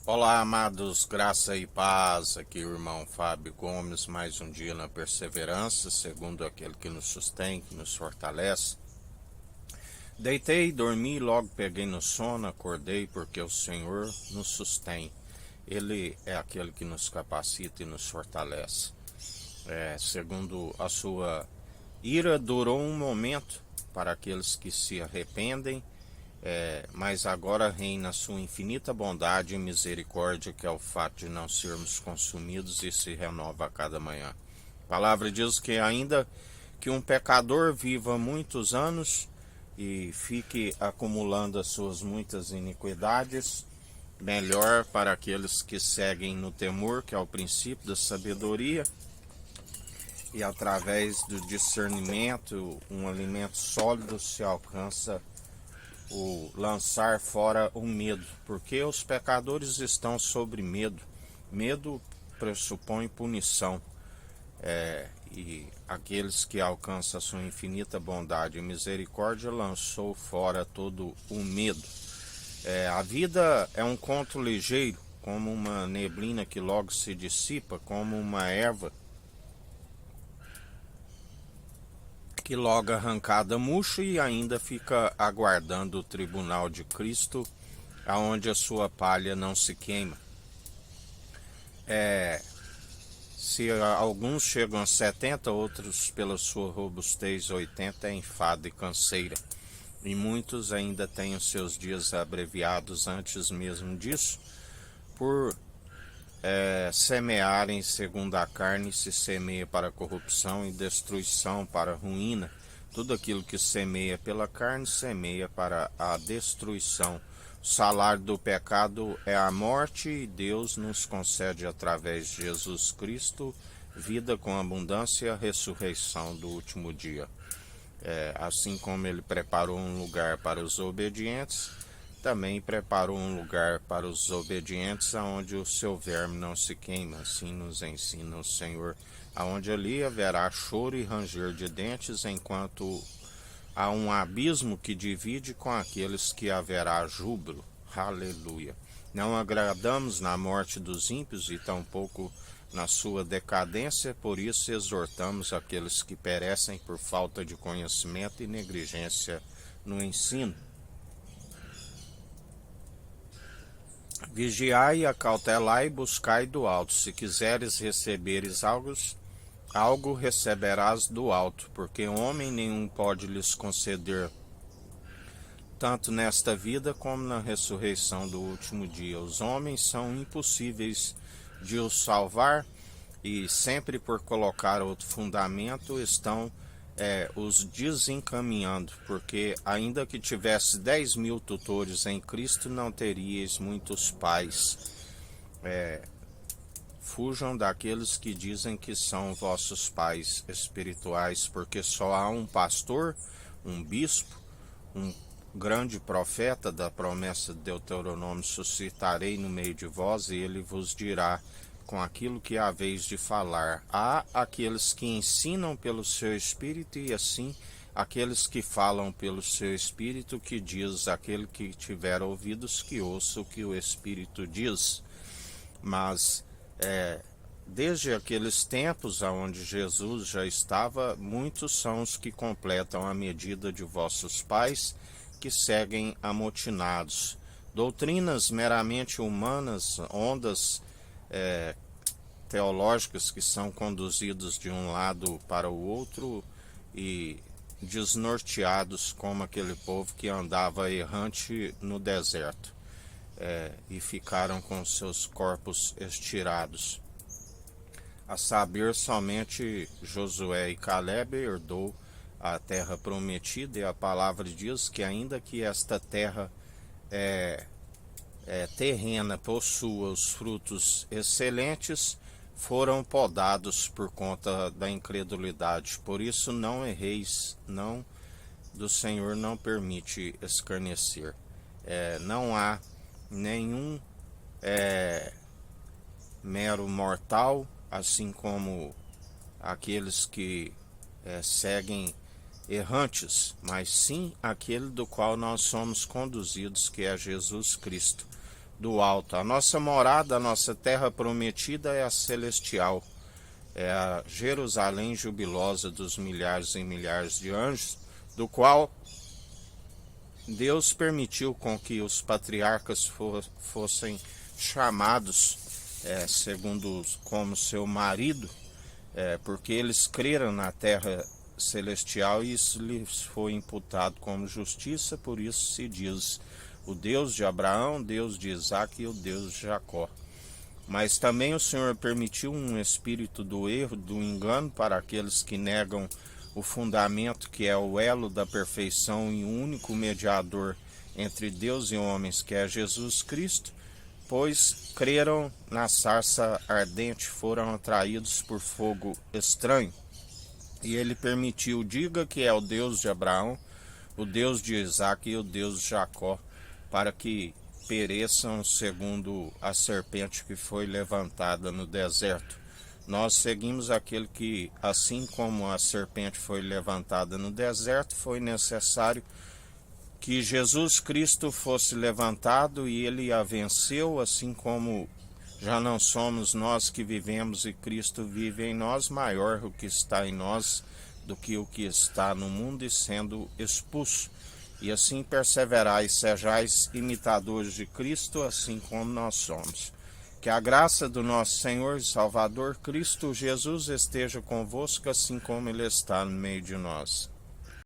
Olá, amados, graça e paz. Aqui o irmão Fábio Gomes, mais um dia na perseverança, segundo aquele que nos sustém, que nos fortalece. Deitei, dormi, logo peguei no sono, acordei, porque o Senhor nos sustém. Ele é aquele que nos capacita e nos fortalece. Segundo a sua ira, durou um momento para aqueles que se arrependem, mas agora reina a sua infinita bondade e misericórdia, que é o fato de não sermos consumidos e se renova a cada manhã. A palavra diz que ainda que um pecador viva muitos anos e fique acumulando as suas muitas iniquidades, melhor para aqueles que seguem no temor, que é o princípio da sabedoria, e através do discernimento, um alimento sólido se alcança o lançar fora o medo, porque os pecadores estão sobre medo. Medo pressupõe punição, e aqueles que alcançam a sua infinita bondade e misericórdia lançou fora todo o medo. A vida é um conto ligeiro, como uma neblina que logo se dissipa, como uma erva que logo arrancada murcha e ainda fica aguardando o tribunal de Cristo, aonde a sua palha não se queima. Se alguns chegam a 70, outros pela sua robustez 80, é enfado e canseira. E muitos ainda têm os seus dias abreviados antes mesmo disso, por semearem segundo a carne, se semeia para a corrupção e destruição, para a ruína. Tudo aquilo que semeia pela carne, semeia para a destruição. O salário do pecado é a morte, e Deus nos concede através de Jesus Cristo vida com abundância e a ressurreição do último dia. Assim como ele preparou um lugar para os obedientes, também preparou um lugar para os obedientes, aonde o seu verme não se queima. Assim nos ensina o Senhor, aonde ali haverá choro e ranger de dentes, enquanto há um abismo que divide com aqueles que haverá júbilo. Aleluia. Não agradamos na morte dos ímpios e tampouco na sua decadência, por isso exortamos aqueles que perecem por falta de conhecimento e negligência no ensino. Vigiai e acautelai, buscai do alto. Se quiseres receberes algo receberás do alto, porque homem nenhum pode lhes conceder, tanto nesta vida como na ressurreição do último dia. Os homens são impossíveis de os salvar, e sempre por colocar outro fundamento estão os desencaminhando, porque ainda que tivesse 10.000 tutores em Cristo, não teríeis muitos pais. Fujam daqueles que dizem que são vossos pais espirituais, porque só há um pastor, um bispo, um grande profeta da promessa de Deuteronômio: suscitarei no meio de vós, e ele vos dirá com aquilo que haveis de falar. Há aqueles que ensinam pelo seu espírito, e assim aqueles que falam pelo seu espírito, que diz: aquele que tiver ouvidos, que ouça o que o Espírito diz. Mas desde aqueles tempos onde Jesus já estava, muitos são os que completam a medida de vossos pais, que seguem amotinados. Doutrinas meramente humanas, ondas teológicas que são conduzidos de um lado para o outro e desnorteados, como aquele povo que andava errante no deserto, e ficaram com seus corpos estirados. A saber, somente Josué e Caleb herdou a terra prometida, e a palavra diz que ainda que esta terra terrena possua os frutos excelentes, foram podados por conta da incredulidade. Por isso não erreis, não, do Senhor não permite escarnecer. Não há nenhum mero mortal, assim como aqueles que seguem errantes, mas sim aquele do qual nós somos conduzidos, que é Jesus Cristo. do alto. A nossa morada, a nossa terra prometida é a celestial, é a Jerusalém jubilosa dos milhares e milhares de anjos, do qual Deus permitiu com que os patriarcas fossem chamados, segundo como seu marido, porque eles creram na terra celestial e isso lhes foi imputado como justiça. Por isso se diz o Deus de Abraão, Deus de Isaque e o Deus de Jacó. Mas também o Senhor permitiu um espírito do erro, do engano, para aqueles que negam o fundamento, que é o elo da perfeição e o único mediador entre Deus e homens, que é Jesus Cristo, pois creram na sarça ardente, foram atraídos por fogo estranho. E ele permitiu, diga que é o Deus de Abraão, o Deus de Isaque e o Deus de Jacó, para que pereçam segundo a serpente que foi levantada no deserto. Nós seguimos aquele que, assim como a serpente foi levantada no deserto, foi necessário que Jesus Cristo fosse levantado e ele a venceu, assim como já não somos nós que vivemos e Cristo vive em nós, maior o que está em nós do que o que está no mundo, e sendo expulso. E assim perseverais, sejais imitadores de Cristo, assim como nós somos. Que a graça do nosso Senhor e Salvador Cristo Jesus esteja convosco, assim como Ele está no meio de nós.